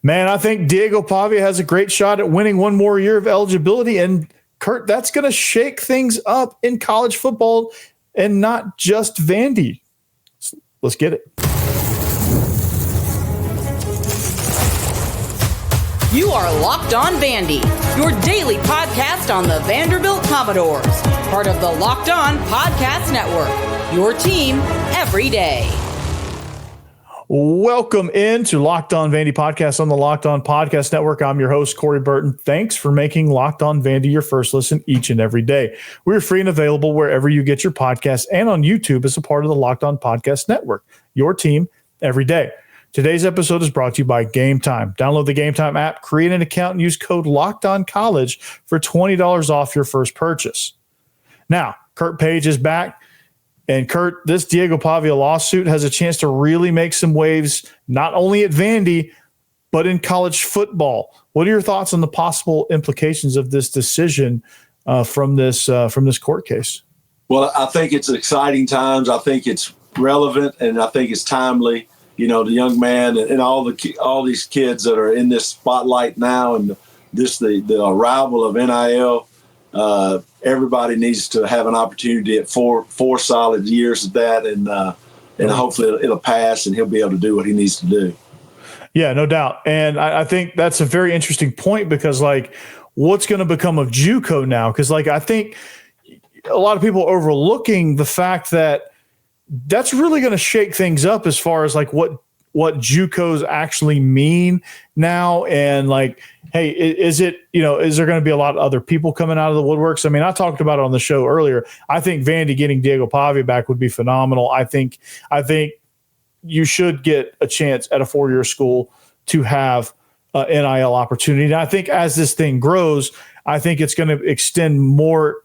Man, I think Diego Pavia has a great shot at winning one more year of eligibility. And, Kurt, that's going to shake things up in college football and not just Vandy. Let's get it. You are Locked On Vandy, your daily podcast on the Vanderbilt Commodores, part of the Locked On Podcast Network, your team every day. Welcome into Locked On Vandy podcast on the Locked On Podcast Network. I'm your host, Corey Burton. Thanks for making Locked On Vandy your first listen each and every day. We're free and available wherever you get your podcasts and on YouTube as a part of the Locked On Podcast Network, your team every day. Today's episode is brought to you by Game Time. Download the Game Time app, create an account, and use code LOCKEDONCollege for $20 off your first purchase. Now, Kurt Page is back. And Kurt, this Diego Pavia lawsuit has a chance to really make some waves, not only at Vandy, but in college football. What are your thoughts on the possible implications of this decision from this court case? Well, I think it's exciting times. I think it's relevant, and I think it's timely. You know, the young man and all these kids that are in this spotlight now, and the arrival of NIL. Everybody needs to have an opportunity at four solid years of that, and hopefully it'll pass, and he'll be able to do what he needs to do. Yeah, no doubt. And I think that's a very interesting point because, like, what's going to become of JUCO now? Because, like, I think a lot of people are overlooking the fact that that's really going to shake things up as far as, like, what JUCOs actually mean now. And, like, hey, is there going to be a lot of other people coming out of the woodworks? I mean, I talked about it on the show earlier. I think Vandy getting Diego Pavia back would be phenomenal. I think you should get a chance at a four-year school to have an NIL opportunity. And I think as this thing grows, I think it's going to extend more,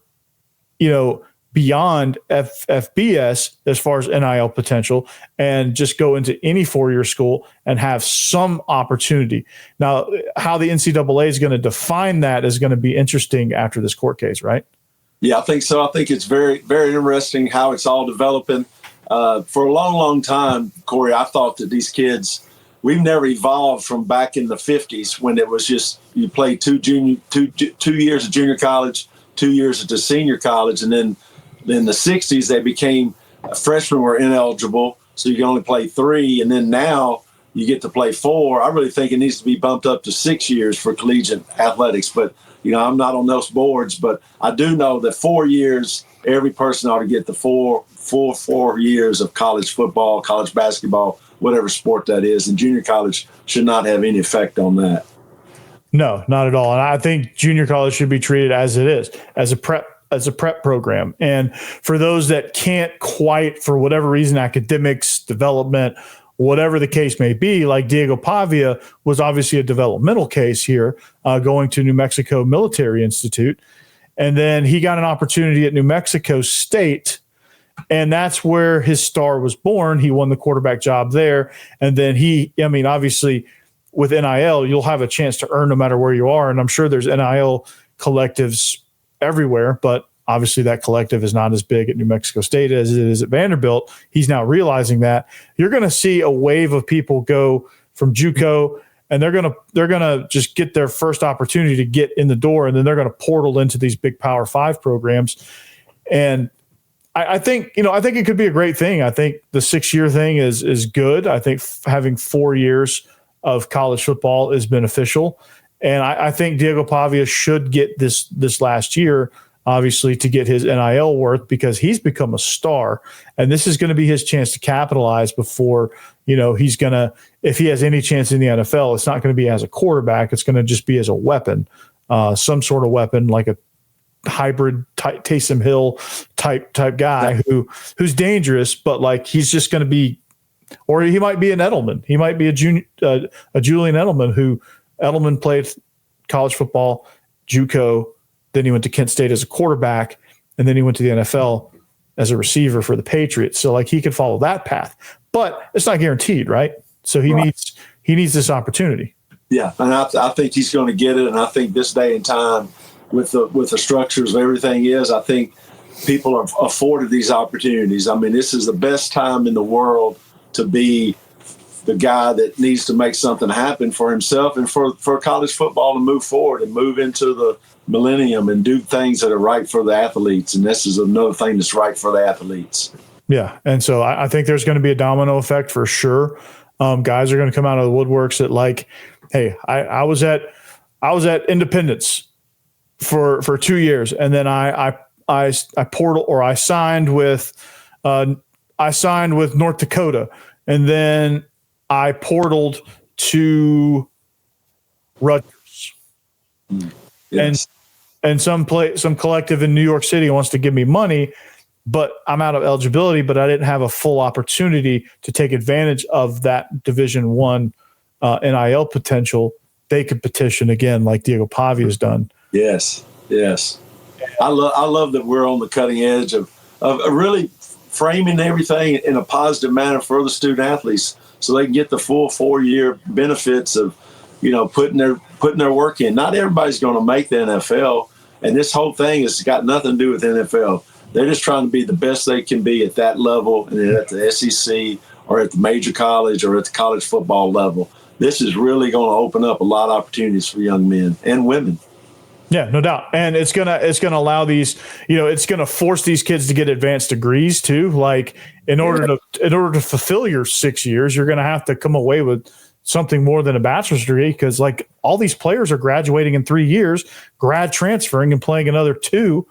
beyond FBS as far as NIL potential, and just go into any four-year school and have some opportunity. Now, how the NCAA is going to define that is going to be interesting after this court case, right? Yeah, I think so. I think it's very, very interesting how it's all developing. For a long, long time, Corey, I thought that these kids, we've never evolved from back in the 50s when it was just you played 2 years of junior college, 2 years at the senior college, and then in the 60s, they became freshmen were ineligible, so you can only play 3, and then now you get to play 4. I really think it needs to be bumped up to 6 years for collegiate athletics. But, I'm not on those boards, but I do know that 4 years, every person ought to get the four years of college football, college basketball, whatever sport that is, and junior college should not have any effect on that. No, not at all. And I think junior college should be treated as it is, as a prep program. And for those that can't quite, for whatever reason, academics, development, whatever the case may be, like Diego Pavia was obviously a developmental case here, going to New Mexico Military Institute. And then he got an opportunity at New Mexico State, and that's where his star was born. He won the quarterback job there. And then obviously with NIL, you'll have a chance to earn no matter where you are. And I'm sure there's NIL collectives everywhere, but obviously that collective is not as big at New Mexico State as it is at Vanderbilt. He's now realizing that. You're going to see a wave of people go from JUCO, and they're going to just get their first opportunity to get in the door, and then they're going to portal into these big Power 5 programs. And I think it could be a great thing. I think the 6-year thing is good. I think having 4 years of college football is beneficial. And I think Diego Pavia should get this last year, obviously, to get his NIL worth, because he's become a star. And this is going to be his chance to capitalize before, he's going to, if he has any chance in the NFL, it's not going to be as a quarterback. It's going to just be as a weapon, some sort of weapon, like a hybrid Taysom Hill type guy who's dangerous, but like he's just going to be, or he might be an Edelman. He might be a Julian Edelman, who Edelman played college football, JUCO, then he went to Kent State as a quarterback, and then he went to the NFL as a receiver for the Patriots. So like he could follow that path, but it's not guaranteed, right? So he needs this opportunity. Yeah, and I think he's going to get it. And I think this day and time, with the structures of everything I think people are afforded these opportunities. I mean, this is the best time in the world to be the guy that needs to make something happen for himself and for college football to move forward and move into the millennium and do things that are right for the athletes. And this is another thing that's right for the athletes. Yeah. And so I think there's going to be a domino effect for sure. Guys are going to come out of the woodworks that like, hey, I was at Independence for 2 years, and then I portal or I signed with North Dakota, and then I portaled to Rutgers. Yes. And some collective in New York City wants to give me money, but I'm out of eligibility, but I didn't have a full opportunity to take advantage of that Division I NIL potential. They could petition again, like Diego Pavia has done. Yes. I love that we're on the cutting edge of really framing everything in a positive manner for the student athletes, so they can get the full 4-year benefits of, putting their work in. Not everybody's going to make the NFL, and this whole thing has got nothing to do with the NFL. They're just trying to be the best they can be at that level, and at the SEC or at the major college or at the college football level. This is really going to open up a lot of opportunities for young men and women. Yeah, no doubt. And it's gonna allow these, it's gonna force these kids to get advanced degrees too. Like in order to fulfill your 6 years, you're gonna have to come away with something more than a bachelor's degree, because like all these players are graduating in 3 years, grad transferring and playing another 2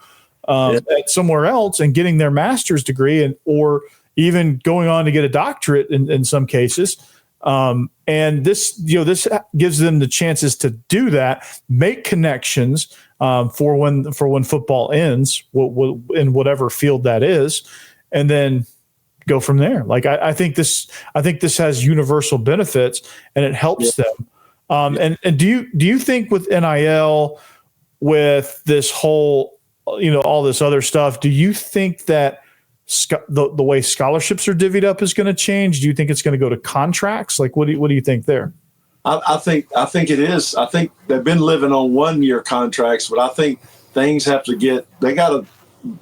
at somewhere else and getting their master's degree, or even going on to get a doctorate in some cases. And this gives them the chances to do that, make connections for when football ends, in whatever field that is, and then go from there. Like I think this has universal benefits, and it helps them. And do you think with NIL, with this whole, all this other stuff, do you think that the way scholarships are divvied up is going to change? Do you think it's going to go to contracts? Like, what do you think there? I think it is. I think they've been living on 1-year contracts, but I think things they got to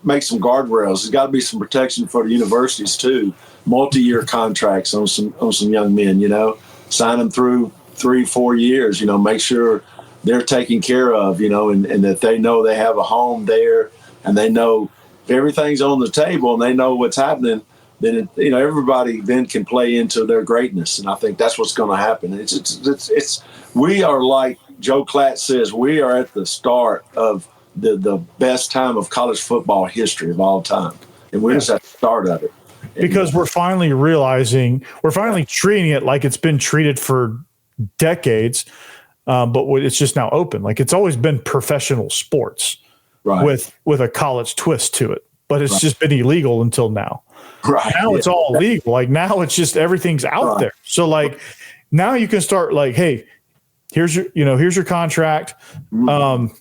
make some guardrails. There's got to be some protection for the universities too. Multi-year contracts on some young men, sign them through 3-4 years, make sure they're taken care of, and that they know they have a home there, and they know if everything's on the table and they know what's happening, then everybody then can play into their greatness. And I think that's what's going to happen. We are, like Joe Klatt says, we are at the start of the best time of college football history of all time, and we're just at the start of it. Because we're finally treating it like it's been treated for decades, but it's just now open. Like it's always been professional sports. Right. With a college twist to it, but it's just been illegal until now. Right. Now it's all legal. Like now it's just everything's out there. So like now you can start like, hey, here's your contract. And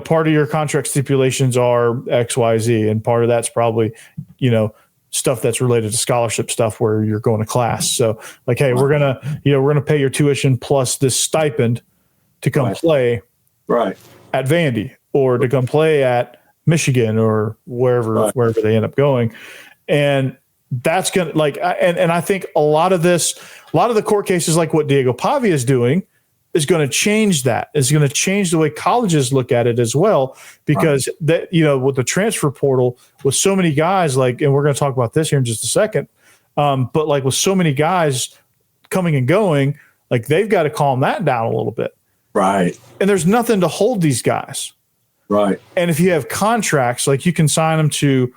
part of your contract stipulations are XYZ, and part of that's probably stuff that's related to scholarship stuff where you're going to class. So like, hey, we're gonna pay your tuition plus this stipend to come play. Right. At Vandy, or to come play at Michigan, or wherever they end up going. And that's going to and I think a lot of the court cases, like what Diego Pavia is doing, is going to change that. It's going to change the way colleges look at it as well, because that, with the transfer portal, with so many guys, and we're going to talk about this here in just a second. But like with so many guys coming and going, like they've got to calm that down a little bit. Right. And there's nothing to hold these guys. Right. And if you have contracts, like you can sign them to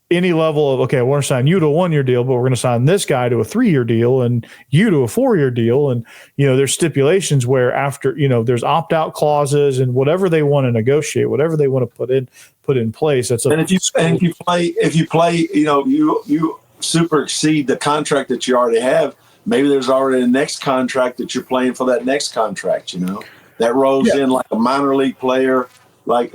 any level of, okay, we're going to sign you to a 1-year deal, but we're going to sign this guy to a 3-year deal and you to a 4-year deal. And, there's stipulations where after, there's opt-out clauses and whatever they want to negotiate, whatever they want to put in place. That's and if you play, you supersede the contract that you already have. Maybe there's already a next contract that you're playing for that next contract, that rolls in like a minor league player, like,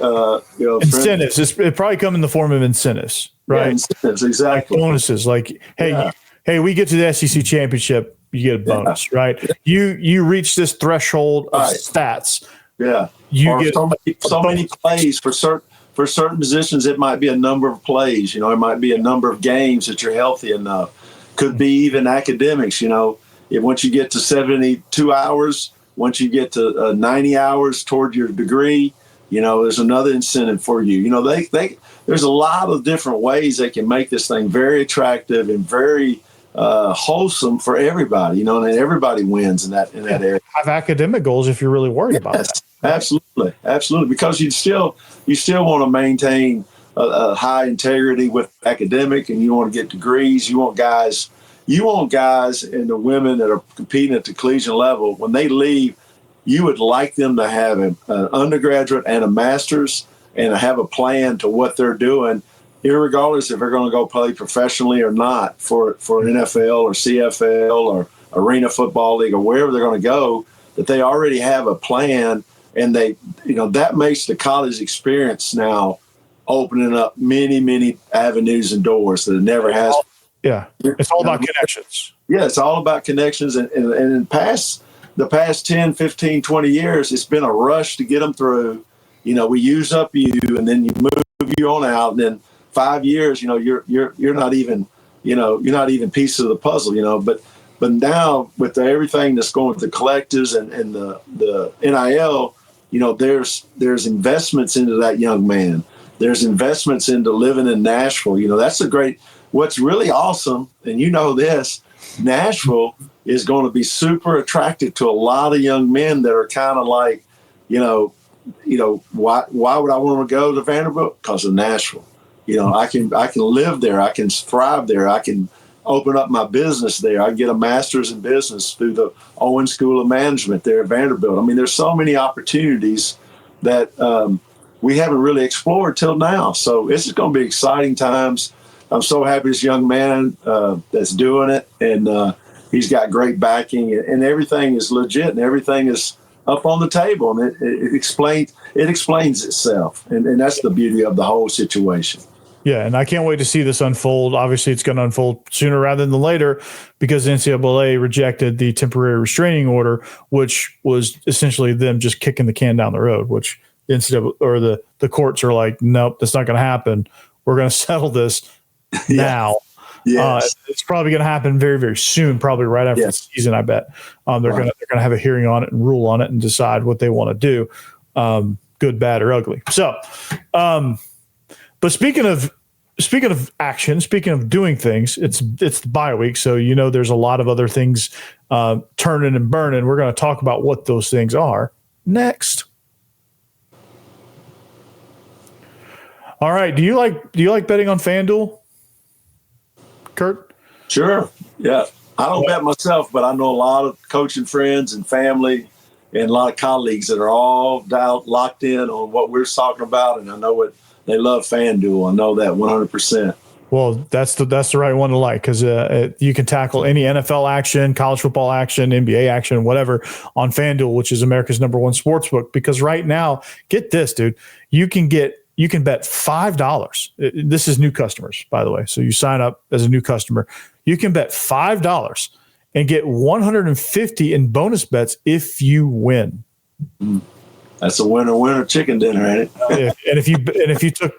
incentives. It probably come in the form of incentives, right? Yeah, incentives, exactly. Like bonuses, like, hey, we get to the SEC championship, you get a bonus, right? You reach this threshold of stats. Yeah. You get so many plays for certain positions. It might be a number of plays, it might be a number of games that you're healthy enough. could be even academics. Once you get to 72 hours, once you get to 90 hours toward your degree, there's another incentive for you. There's a lot of different ways they can make this thing very attractive and very wholesome for everybody, and everybody wins in that area. Have academic goals if you're really worried about that. Absolutely. Because you still want to maintain a high integrity with academic, and you want to get degrees. You want guys and the women that are competing at the collegiate level, when they leave, you would like them to have an undergraduate and a master's and have a plan to what they're doing, irregardless if they're going to go play professionally or not for an NFL or CFL or Arena Football League or wherever they're going to go, that they already have a plan. And that makes the college experience now opening up many, many avenues and doors that it never has. Yeah. It's all about connections. Yeah, it's all about connections. And in the past 10, 15, 20 years, it's been a rush to get them through. We use up you, and then you move you on out. And then 5 years, you're not even, you're not even piece of the puzzle, But now with everything that's going with the collectives and the NIL, there's investments into that young man. There's investments into living in Nashville. That's what's really awesome. And this, Nashville is going to be super attractive to a lot of young men that are kind of like, why would I want to go to Vanderbilt? Because of Nashville. I can live there. I can thrive there. I can open up my business there. I get a master's in business through the Owen School of Management there at Vanderbilt. I mean, there's so many opportunities that we haven't really explored till now. So it's just going to be exciting times. I'm so happy this young man that's doing it, and he's got great backing, and everything is legit, and everything is up on the table, and it explains itself, and that's the beauty of the whole situation. Yeah, and I can't wait to see this unfold. Obviously, it's going to unfold sooner rather than later because the NCAA rejected the temporary restraining order, which was essentially them just kicking the can down the road, which the NCAA or the courts are like, nope, that's not going to happen. We're going to settle this now. Yes. It's probably going to happen very, very soon, probably right after the season, I bet. They're going to have a hearing on it and rule on it and decide what they want to do, good, bad, or ugly. So, but speaking of action, speaking of doing things, it's the bye week, so there's a lot of other things turning and burning. We're going to talk about what those things are next. All right. Do you like betting on FanDuel, Kurt? Sure. Yeah. I don't bet myself, but I know a lot of coaching friends and family and a lot of colleagues that are all locked in on what we're talking about, and I know what. They love FanDuel. I know that 100%. Well, that's the right one to like because you can tackle any NFL action, college football action, NBA action, whatever on FanDuel, which is America's #1 sportsbook. Because right now, get this, dude, you can bet $5. This is new customers, by the way. So you sign up as a new customer. You can bet $5 and get $150 in bonus bets if you win. That's a winner chicken dinner, ain't it? And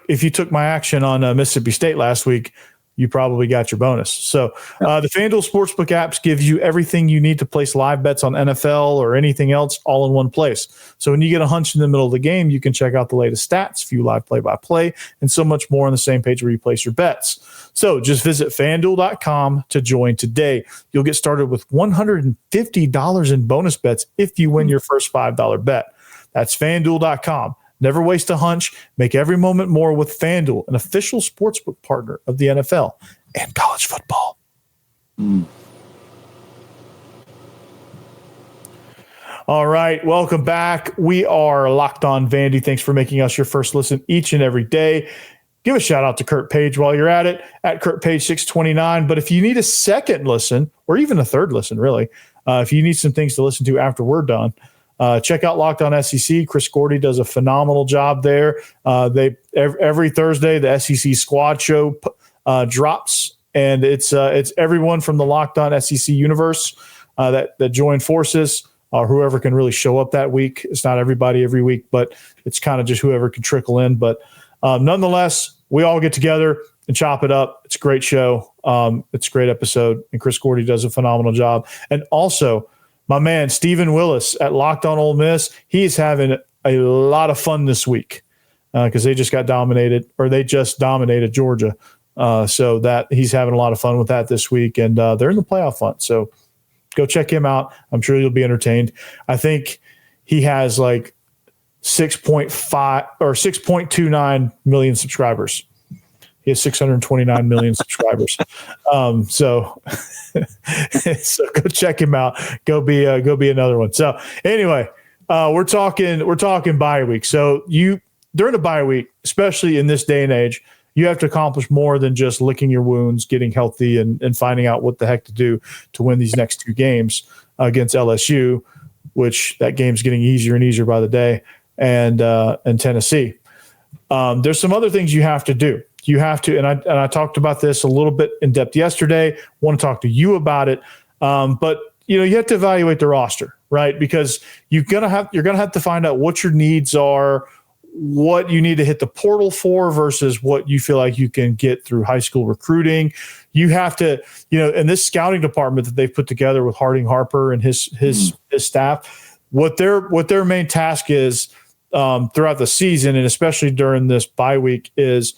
if you took my action on Mississippi State last week, you probably got your bonus. So the FanDuel Sportsbook apps gives you everything you need to place live bets on NFL or anything else all in one place. So when you get a hunch in the middle of the game, you can check out the latest stats, view live play-by-play, and so much more on the same page where you place your bets. So just visit FanDuel.com to join today. You'll get started with $150 in bonus bets if you win your first $5 bet. That's FanDuel.com. Never waste a hunch. Make every moment more with FanDuel, an official sportsbook partner of the NFL and college football. All right, welcome back. We are Locked On Vandy. Thanks for making us your first listen each and every day. Give a shout out to Kurt Page while you're at it, at Kurt Page 629. But if you need a second listen, or even a third listen, really, if you need some things to listen to after we're done, check out Locked On SEC. Chris Gordy does a phenomenal job there. Every Thursday, the SEC Squad Show drops, and it's everyone from the Locked On SEC universe that join forces, or whoever can really show up that week. It's not everybody every week, but it's kind of just whoever can trickle in. But nonetheless, we all get together and chop it up. It's a great show. It's a great episode, and Chris Gordy does a phenomenal job. And also, my man Stephen Willis at Locked On Ole Miss, he's having a lot of fun this week because they just dominated Georgia. So that he's having a lot of fun with that this week, and they're in the playoff hunt. So go check him out. I'm sure you'll be entertained. I think he has like 6.5 or 6.29 million subscribers. He has 629 million subscribers. So go check him out. Go be another one. So anyway, we're talking bye week. So during a bye week, especially in this day and age, you have to accomplish more than just licking your wounds, getting healthy, and finding out what the heck to do to win these next two games against LSU, which that game's getting easier and easier by the day, and Tennessee. There's some other things you have to do. You have to, and I talked about this a little bit in depth yesterday. Want to talk to you about it, but you have to evaluate the roster, right? Because you're gonna have to find out what your needs are, what you need to hit the portal for versus what you feel like you can get through high school recruiting. You have to, in this scouting department that they've put together with Harding Harper and his staff, what their main task is throughout the season, and especially during this bye week, is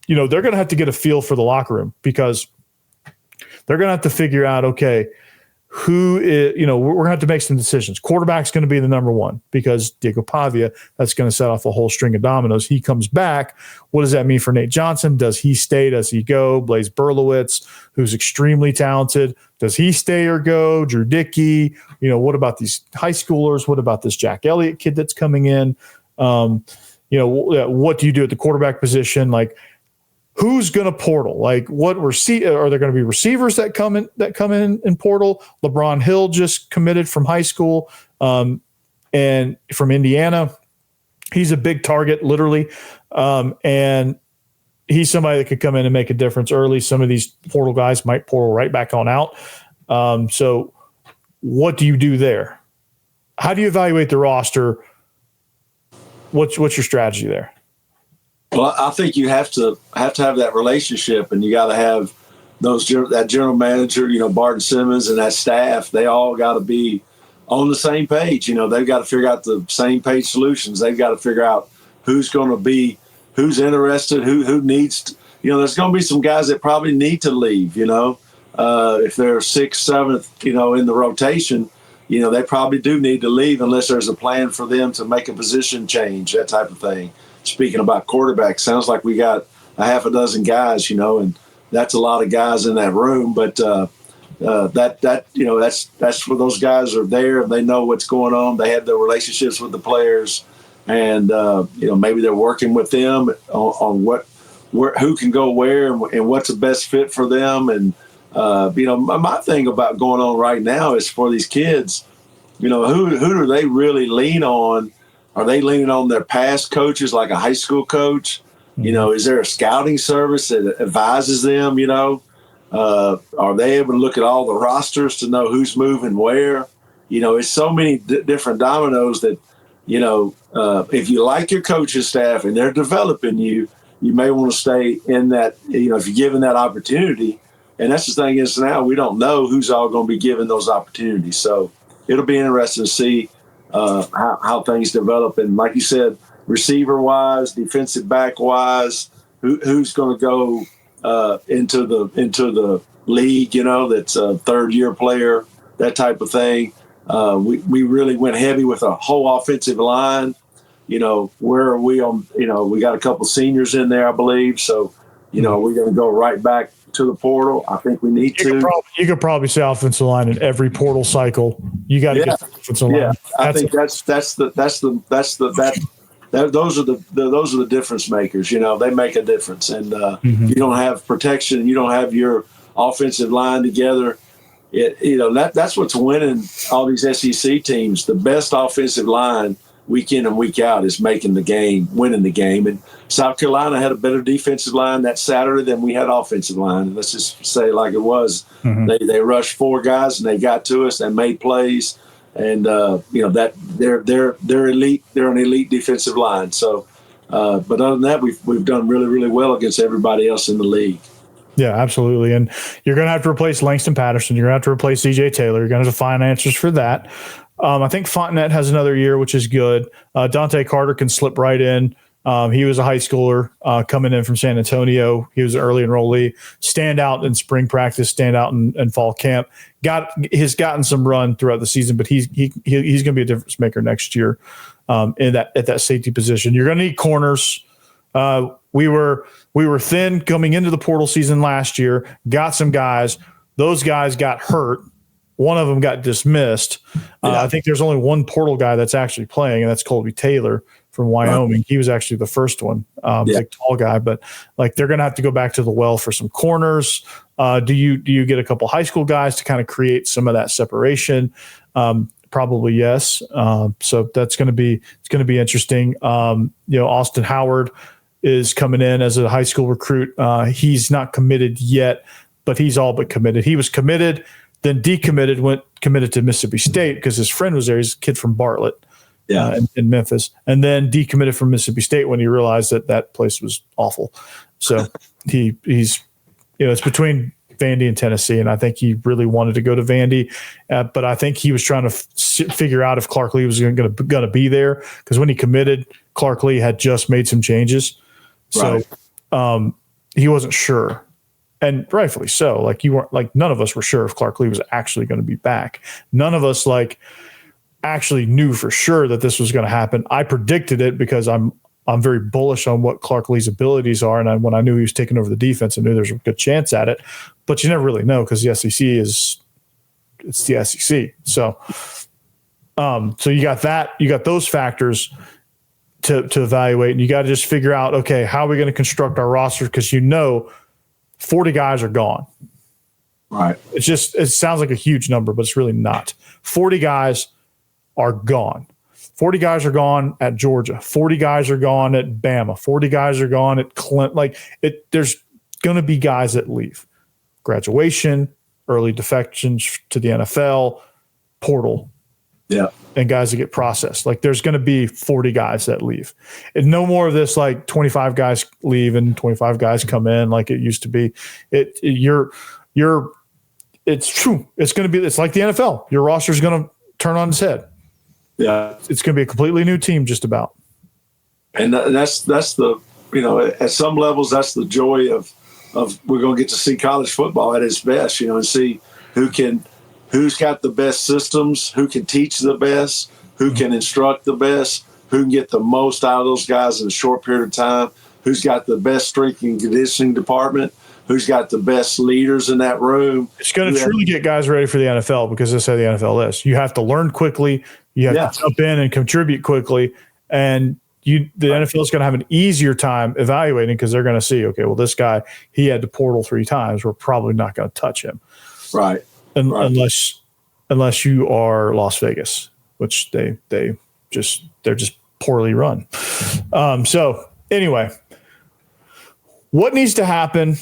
they're going to have to get a feel for the locker room, because they're going to have to figure out, okay, who is, we're going to have to make some decisions. Quarterback's going to be the number one, because Diego Pavia, that's going to set off a whole string of dominoes. He comes back. What does that mean for Nate Johnson? Does he stay? Does he go? Blaze Berlowitz, who's extremely talented, does he stay or go? Drew Dickey, what about these high schoolers? What about this Jack Elliott kid that's coming in? What do you do at the quarterback position? Like, who's going to portal? Like, what are there going to be receivers that come in portal? LeBron Hill just committed from high school, and from Indiana. He's a big target, literally, and he's somebody that could come in and make a difference early. Some of these portal guys might portal right back on out. So, what do you do there? How do you evaluate the roster? What's your strategy there? Well, I think you have to have that relationship, and you got to have that general manager, Barton Simmons, and that staff. They all got to be on the same page. They've got to figure out the same page solutions. They've got to figure out who's interested, who needs to, there's going to be some guys that probably need to leave, if they're 6th, 7th, in the rotation, they probably do need to leave unless there's a plan for them to make a position change, that type of thing. Speaking about quarterbacks, sounds like we got a half a dozen guys, and that's a lot of guys in that room. But that's where those guys are there, and they know what's going on. They have their relationships with the players, and maybe they're working with them on who can go where and what's the best fit for them. And my thing about going on right now is for these kids, who do they really lean on? Are they leaning on their past coaches, like a high school coach? Is there a scouting service that advises them? Are they able to look at all the rosters to know who's moving where? It's so many different dominoes that, if you like your coaching staff and they're developing you, you may want to stay in that, if you're given that opportunity. And that's the thing is now we don't know who's all going to be given those opportunities. So it'll be interesting to see how things develop. And like you said, receiver-wise, defensive back-wise, who's going to go into the league, that's a third-year player, that type of thing. We really went heavy with a whole offensive line. Where are we on? We got a couple seniors in there, I believe. So, we're going to go right back to the portal. I think we need to. You could probably say offensive line in every portal cycle. You got to get the offensive line. Yeah, I think those are the difference makers. They make a difference. And you don't have protection, you don't have your offensive line together. That's what's winning all these SEC teams. The best offensive line week in and week out is winning the game. And South Carolina had a better defensive line that Saturday than we had offensive line. Let's just say like it was. Mm-hmm. They rushed 4 guys and they got to us and made plays. And that they're elite. They're an elite defensive line. So, but other than that, we've done really, really well against everybody else in the league. Yeah, absolutely. And you're going to have to replace Langston Patterson. You're going to have to replace CJ Taylor. You're going to have to find answers for that. I think Fontenette has another year, which is good. Dante Carter can slip right in. He was a high schooler coming in from San Antonio. He was an early enrollee. Stand out in spring practice, stand out in fall camp. Has gotten some run throughout the season, but he's going to be a difference maker next year at that safety position. You're going to need corners. We were thin coming into the portal season last year. Got some guys. Those guys got hurt. One of them got dismissed. I think there's only one portal guy that's actually playing, and that's Colby Taylor from Wyoming. He was actually the first one, big tall guy. But like they're going to have to go back to the well for some corners. Do you get a couple high school guys to kind of create some of that separation? Probably yes. So it's going to be interesting. Austin Howard is coming in as a high school recruit. He's not committed yet, but he's all but committed. He was committed, then decommitted, went committed to Mississippi State because his friend was there. He's a kid from Bartlett in Memphis, and then decommitted from Mississippi State when he realized that place was awful. So he's it's between Vandy and Tennessee, and I think he really wanted to go to Vandy, but I think he was trying to figure out if Clark Lee was going to be there because when he committed, Clark Lee had just made some changes. So he wasn't sure, and rightfully so. Like none of us were sure if Clark Lee was actually going to be back. None of us actually knew for sure that this was going to happen. I predicted it because I'm very bullish on what Clark Lee's abilities are, and when I knew he was taking over the defense, I knew there's a good chance at it. But you never really know because the SEC it's the SEC. So you got that. You got those factors to evaluate, and you got to just figure out, okay, how are we going to construct our roster? Because 40 guys are gone. Right. It sounds like a huge number, but it's really not. 40 guys are gone. 40 guys are gone at Georgia. 40 guys are gone at Bama. 40 guys are gone at Clemson. There's going to be guys that leave. Graduation, early defections to the NFL, portal. Yeah. And guys that get processed. There's going to be 40 guys that leave. And no more of this 25 guys leave and 25 guys come in like it used to be. It's true. It's like the NFL. Your roster is going to turn on its head. Yeah. It's going to be a completely new team just about. And that's the, at some levels, that's the joy of we're going to get to see college football at its best, and see who's got the best systems, who can teach the best, who can instruct the best, who can get the most out of those guys in a short period of time, who's got the best strength and conditioning department, who's got the best leaders in that room. It's going to truly get guys ready for the NFL because that's how the NFL is. You have to learn quickly. You have to jump in and contribute quickly. And the NFL is going to have an easier time evaluating because they're going to see, okay, well, this guy, he had to portal 3 times. We're probably not going to touch him. Right. Unless you are Las Vegas, which they're just poorly run. So anyway, what needs to happen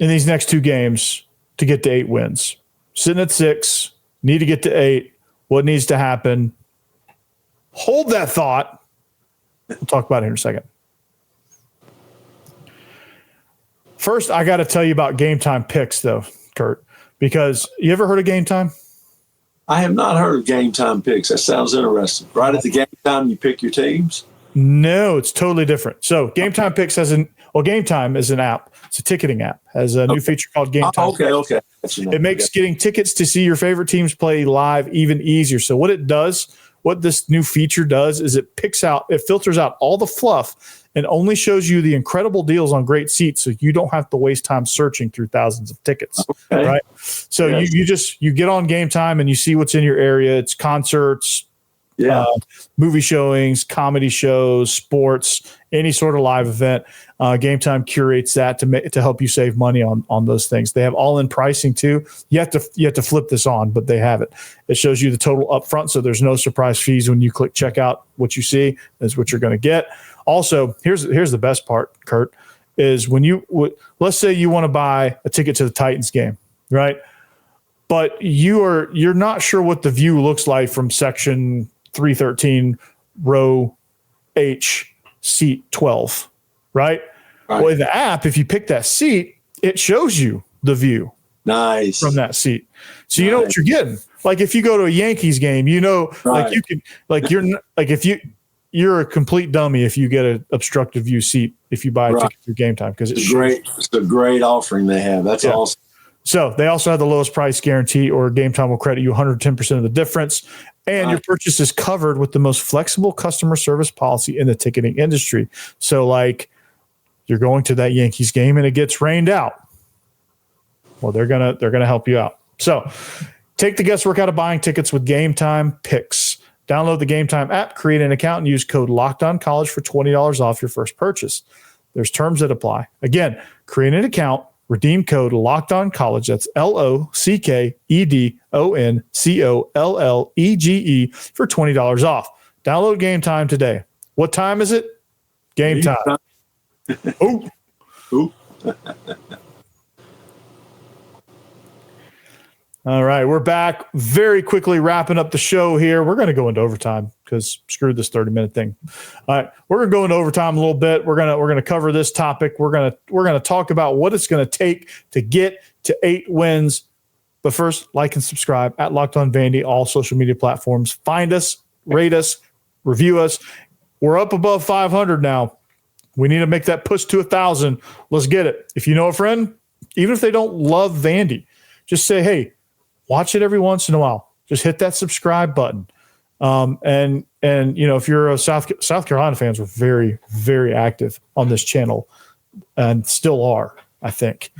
in these next 2 games to get to 8 wins? Sitting at 6, need to get to 8. What needs to happen? Hold that thought. We'll talk about it in a second. First, I got to tell you about Game Time picks, though, Kurt, because you ever heard of Game Time? I have not heard of Game Time picks. That sounds interesting. Right at the game time, you pick your teams? No, it's totally different. So Game Time picks Game Time is an app. It's a ticketing app. Has a new feature called Game Time. Okay. It makes getting tickets to see your favorite teams play live even easier. So what this new feature does is it filters out all the fluff and only shows you the incredible deals on great seats, so you don't have to waste time searching through thousands of tickets. Okay. Right? So you get on Game Time and you see what's in your area. It's concerts, movie showings, comedy shows, sports, any sort of live event. Game Time curates that to help you save money on those things. They have all-in pricing too. You have to flip this on, but they have it. It shows you the total up front, so there's no surprise fees when you click checkout. What you see is what you're going to get. Also, here's the best part, Kurt, is when let's say you want to buy a ticket to the Titans game, right? But you're not sure what the view looks like from section 313, row H, seat 12, right? Well, in the app, if you pick that seat, it shows you the view Nice from that seat. So you know what you're getting. Like if you go to a Yankees game, you know, like you can, like if you're a complete dummy if you get an obstructive view seat if you buy a ticket through Game Time, because it's a great offering they have. That's awesome. So they also have the lowest price guarantee, or Game Time will credit you 110% of the difference. And your purchase is covered with the most flexible customer service policy in the ticketing industry. So like you're going to that Yankees game and it gets rained out. Well, they're gonna help you out. So take the guesswork out of buying tickets with Game Time Picks. Download the Game Time app, create an account, and use code LOCKEDONCollege for $20 off your first purchase. There's terms that apply. Again, create an account, redeem code LOCKEDONCollege. That's LOCKEDONCOLLEGE for $20 off. Download Game Time today. What time is it? Game time. Ooh. All right, we're back. Very quickly wrapping up the show here. We're going to go into overtime because screw this 30-minute thing. All right, we're going to go into overtime a little bit. We're going to cover this topic. We're going to talk about what it's going to take to get to 8 wins. But first, like and subscribe at Locked On Vandy, all social media platforms. Find us, rate us, review us. We're up above 500 now. We need to make that push to 1,000. Let's get it. If you know a friend, even if they don't love Vandy, just say, hey, watch it every once in a while. Just hit that subscribe button. And you know, if you're a South Carolina fans, we're very, very active on this channel and still are, I think.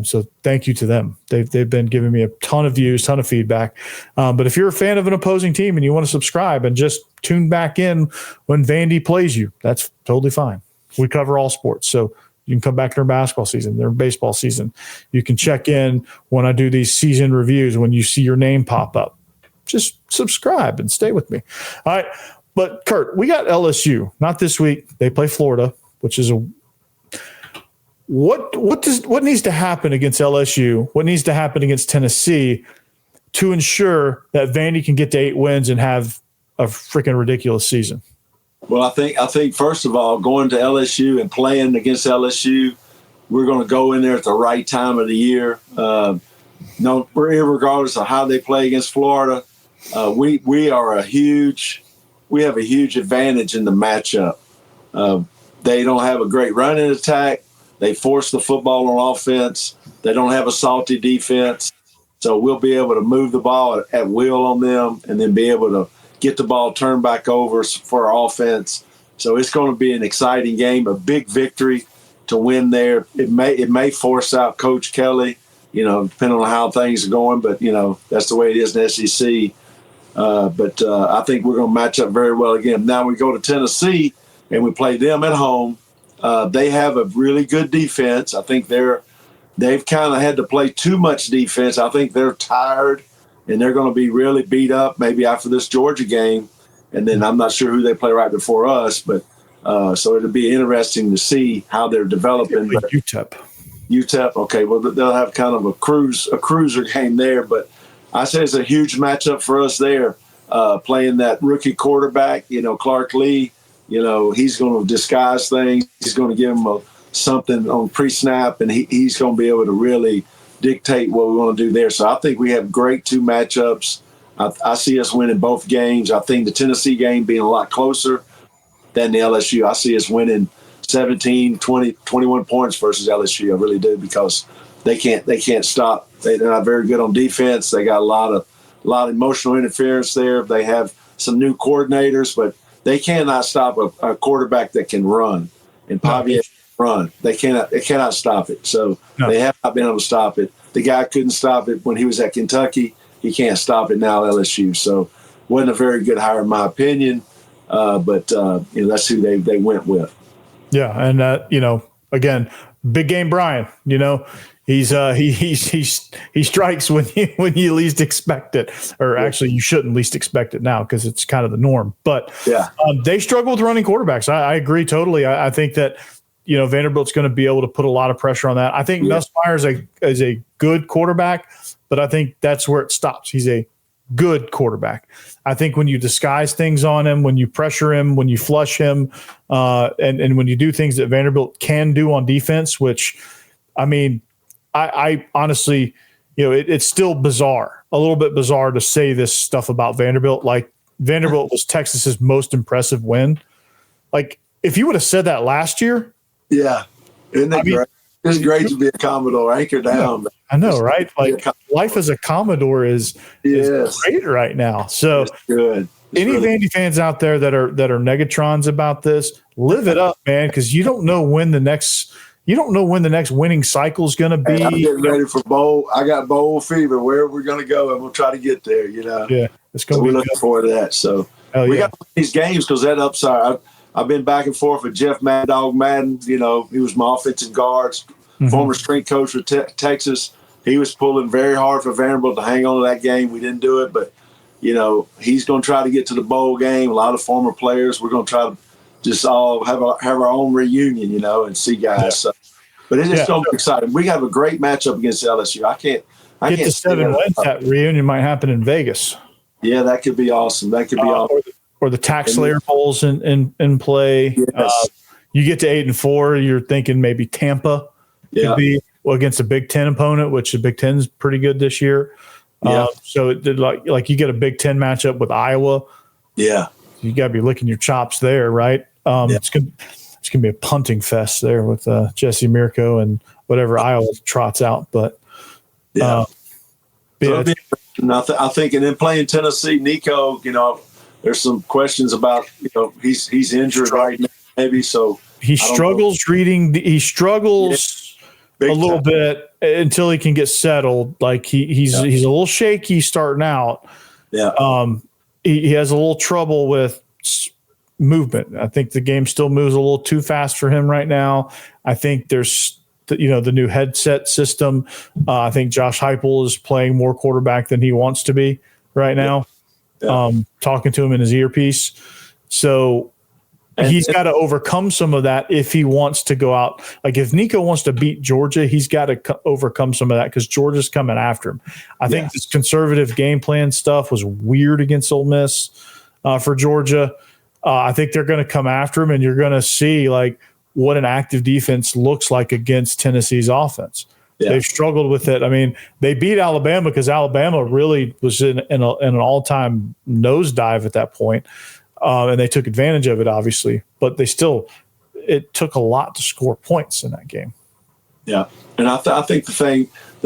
So thank you to them. They've been giving me a ton of views, ton of feedback. But if you're a fan of an opposing team and you want to subscribe and just tune back in when Vandy plays you, that's totally fine. We cover all sports. So you can come back during basketball season, during baseball season. You can check in when I do these season reviews, when you see your name pop up. Just subscribe and stay with me. All right. But, Kurt, we got LSU. Not this week. They play Florida, which is what needs to happen against LSU? What needs to happen against Tennessee to ensure that Vandy can get to 8 wins and have a freaking ridiculous season? Well, I think first of all, going to LSU and playing against LSU, we're going to go in there at the right time of the year. Regardless of how they play against Florida, we have a huge advantage in the matchup. They don't have a great running attack. They force the football on offense. They don't have a salty defense. So we'll be able to move the ball at will on them and then be able to get the ball turned back over for our offense. So it's going to be an exciting game, a big victory to win there. It may force out Coach Kelly, depending on how things are going, but, that's the way it is in the SEC. But I think we're going to match up very well again. Now we go to Tennessee and we play them at home. They have a really good defense. I think they've kind of had to play too much defense. I think they're tired. And they're going to be really beat up maybe after this Georgia game. And then I'm not sure who they play right before us. But so it'll be interesting to see how they're developing. UTEP. Okay. Well, they'll have kind of a cruiser game there. But I say it's a huge matchup for us there, playing that rookie quarterback, Clark Lee. He's going to disguise things. He's going to give him something on pre-snap, and he's going to be able to really dictate what we want to do there. So I think we have great 2 matchups. I see us winning both games. I think the Tennessee game being a lot closer than the LSU. I see us winning 17, 20, 21 points versus LSU. I really do, because they can't stop. They're not very good on defense. They got a lot of emotional interference there. They have some new coordinators, but they cannot stop a quarterback that can run. And Pavia run. They cannot stop it. So They have not been able to stop it. The guy couldn't stop it when he was at Kentucky. He can't stop it now at LSU. So wasn't a very good hire in my opinion. But that's who they went with. Yeah, and again, big game Brian. He strikes when you least expect it, or actually you shouldn't least expect it now because it's kind of the norm. But they struggle with running quarterbacks. I agree totally. I think that Vanderbilt's going to be able to put a lot of pressure on that. I think Nussmeier is a good quarterback, but I think that's where it stops. He's a good quarterback. I think when you disguise things on him, when you pressure him, when you flush him, and when you do things that Vanderbilt can do on defense, which, I mean, I honestly, it's still bizarre, a little bit bizarre to say this stuff about Vanderbilt. Like Vanderbilt was Texas's most impressive win. Like if you would have said that last year. Yeah. Isn't that great? It's great to be a Commodore, anchor down. I know, right? Like life as a Commodore is great right now. So it's good. Any Vandy fans out there that are negatrons about this, live it up, man, because you don't know when the next winning cycle is going to be. Hey, I'm getting ready for bowl. I got bowl fever. Where we're going to go, and we'll try to get there. Yeah, it's going to be. We're looking forward to that. So we got these games because that upside. I've been back and forth with Jeff Mad Dog Madden. He was my offensive guards, former strength coach for Texas. He was pulling very hard for Vanderbilt to hang on to that game. We didn't do it, but. He's going to try to get to the bowl game. A lot of former players. We're going to try to just all have our own reunion, and see guys. Yeah. So, but it's just going to be exciting. We have a great matchup against LSU. I can't to 7 wins. That reunion might happen in Vegas. Yeah, that could be awesome. That could be awesome. Or the Tax Slayer Bowls in play. Yes. You get to 8-4. You're thinking maybe Tampa could be against a Big Ten opponent, which the Big Ten's pretty good this year. Yeah. So it did like you get a Big Ten matchup with Iowa. Yeah. You got to be licking your chops there, right? It's gonna be a punting fest there with Jesse Mirko and whatever Iowa trots out. But I think, and then playing Tennessee, Nico, there's some questions about he's injured right now, maybe so he struggles reading. He struggles. A little bit until he can get settled. Like he's a little shaky starting out. Yeah. He has a little trouble with movement. I think the game still moves a little too fast for him right now. I think there's the new headset system. I think Josh Heupel is playing more quarterback than he wants to be right now. Yeah. Talking to him in his earpiece. So he's got to overcome some of that if he wants to go out. Like if Nico wants to beat Georgia, he's got to overcome some of that because Georgia's coming after him. I think this conservative game plan stuff was weird against Ole Miss for Georgia. I think they're going to come after him, and you're going to see like what an active defense looks like against Tennessee's offense. Yeah. They've struggled with it. I mean, they beat Alabama because Alabama really was in an all-time nosedive at that point. And they took advantage of it, obviously, but it took a lot to score points in that game. Yeah, and I think the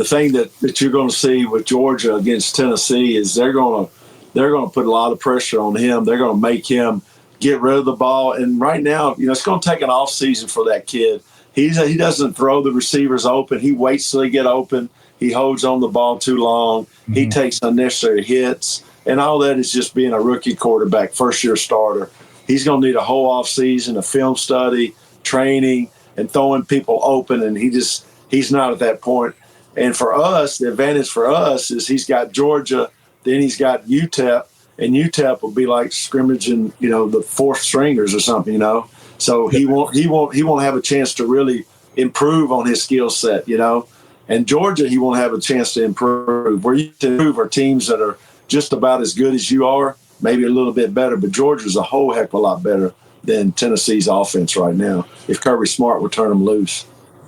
thing that you're going to see with Georgia against Tennessee is they're going to put a lot of pressure on him. They're going to make him get rid of the ball. And right now, it's going to take an off season for that kid. He doesn't throw the receivers open. He waits till they get open. He holds on the ball too long. Mm-hmm. He takes unnecessary hits. And all that is just being a rookie quarterback, first-year starter. He's going to need a whole offseason of film study, training, and throwing people open, and he's not at that point. And for us, the advantage for us is he's got Georgia, then he's got UTEP, and UTEP will be like scrimmaging, the fourth stringers or something, So he won't have a chance to really improve on his skill set, And Georgia, he won't have a chance to improve. Where you can improve are teams that are just about as good as you are, maybe a little bit better, but Georgia's a whole heck of a lot better than Tennessee's offense right now. If Kirby Smart would turn them loose.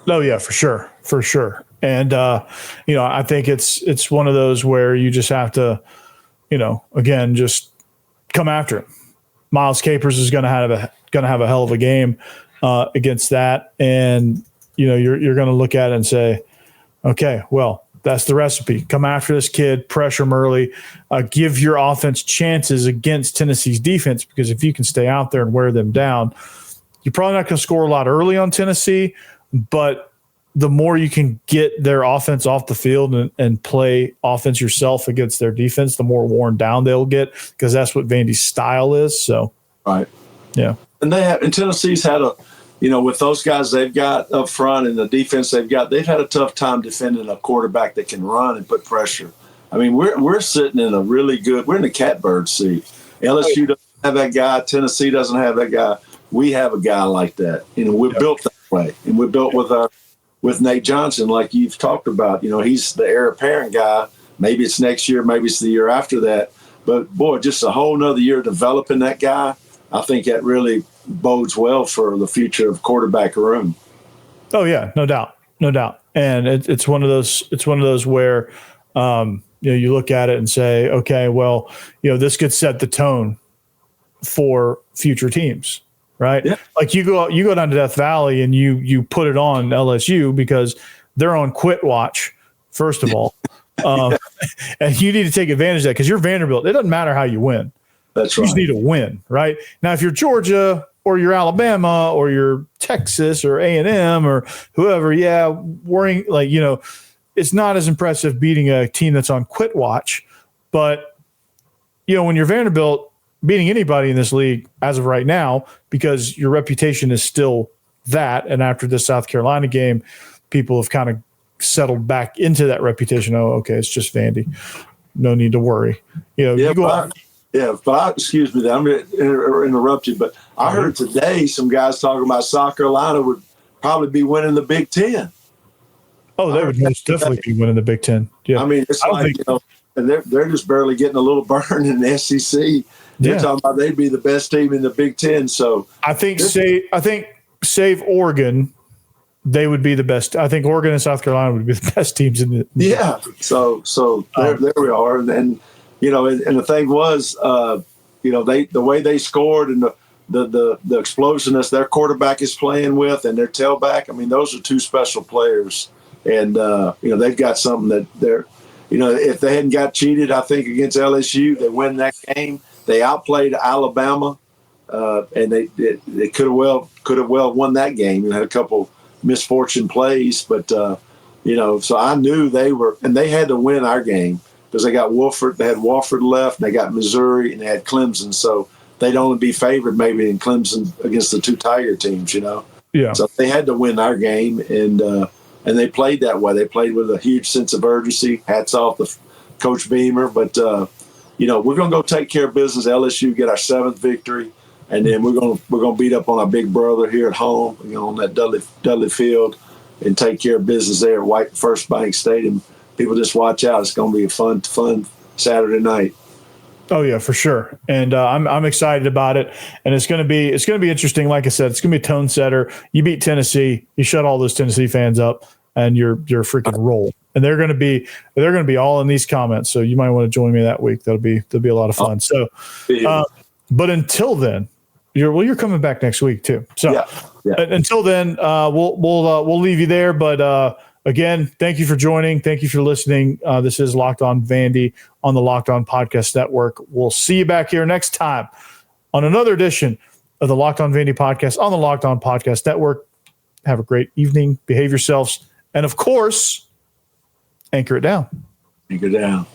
Oh yeah, for sure. And I think it's one of those where you just have to, again, just come after him. Miles Capers is going to have a hell of a game against that, and you're going to look at it and say, okay, well. That's the recipe. Come after this kid, pressure him early, give your offense chances against Tennessee's defense, because if you can stay out there and wear them down, you're probably not going to score a lot early on Tennessee, but the more you can get their offense off the field and play offense yourself against their defense, the more worn down they'll get, because that's what Vandy's style is. So, right. Yeah. And Tennessee's had with those guys they've got up front and the defense they've had a tough time defending a quarterback that can run and put pressure. I mean, we're sitting in we're in the catbird seat. LSU doesn't have that guy. Tennessee doesn't have that guy. We have a guy like that. We're built that way. And we're built with Nate Johnson, like you've talked about. He's the heir apparent guy. Maybe it's next year, maybe it's the year after that. But, boy, just a whole nother year developing that guy. I think that really bodes well for the future of quarterback room. Oh, yeah, no doubt. And it's one of those where, you look at it and say, okay, well, this could set the tone for future teams, right? Yeah. Like you go down to Death Valley and you put it on LSU because they're on quit watch, first of all. And you need to take advantage of that because you're Vanderbilt. It doesn't matter how you win. That's You right. just need to win, right? Now, if you're Georgia or you're Alabama or you're Texas or A&M or whoever, worrying it's not as impressive beating a team that's on quit watch. But, when you're Vanderbilt, beating anybody in this league as of right now, because your reputation is still that. And after this South Carolina game, people have kind of settled back into that reputation. Oh, okay, it's just Vandy. No need to worry. Excuse me, I'm going to interrupt you, but I heard today some guys talking about South Carolina would probably be winning the Big Ten. Oh, they would most definitely be winning the Big Ten. Yeah, I mean, it's and they're just barely getting a little burn in the SEC. They're talking about they'd be the best team in the Big Ten. So I think save Oregon, they would be the best. I think Oregon and South Carolina would be the best teams in the. Yeah. So there we are, and and the thing was, the way they scored and the explosiveness their quarterback is playing with and their tailback. I mean, those are two special players, and they've got something that they're. If they hadn't got cheated, I think against LSU, they win that game. They outplayed Alabama, and they could have well won that game. Had a couple misfortune plays, but so I knew they were, and they had to win our game because they got Wofford. They had Wofford left, and they got Missouri, and they had Clemson. So they'd only be favored maybe in Clemson against the two Tiger teams. Yeah. So they had to win our game, and they played that way. They played with a huge sense of urgency. Hats off to Coach Beamer. But, we're going to go take care of business. LSU get our 7th victory, and then we're going to beat up on our big brother here at home, on that Dudley Field, and take care of business there at White First Bank Stadium. People just watch out. It's going to be a fun Saturday night. Oh yeah, for sure. And I'm excited about it. And it's going to be interesting. Like I said, it's going to be a tone setter. You beat Tennessee, you shut all those Tennessee fans up, and you're freaking roll. And they're going to be all in these comments. So you might want to join me that week. That'll be a lot of fun. So, but until then, you're coming back next week too. So until then, we'll leave you there. But again, thank you for joining. Thank you for listening. This is Locked On Vandy on the Locked On Podcast Network. We'll see you back here next time on another edition of the Locked On Vandy podcast on the Locked On Podcast Network. Have a great evening. Behave yourselves. And of course, anchor it down. Anchor down.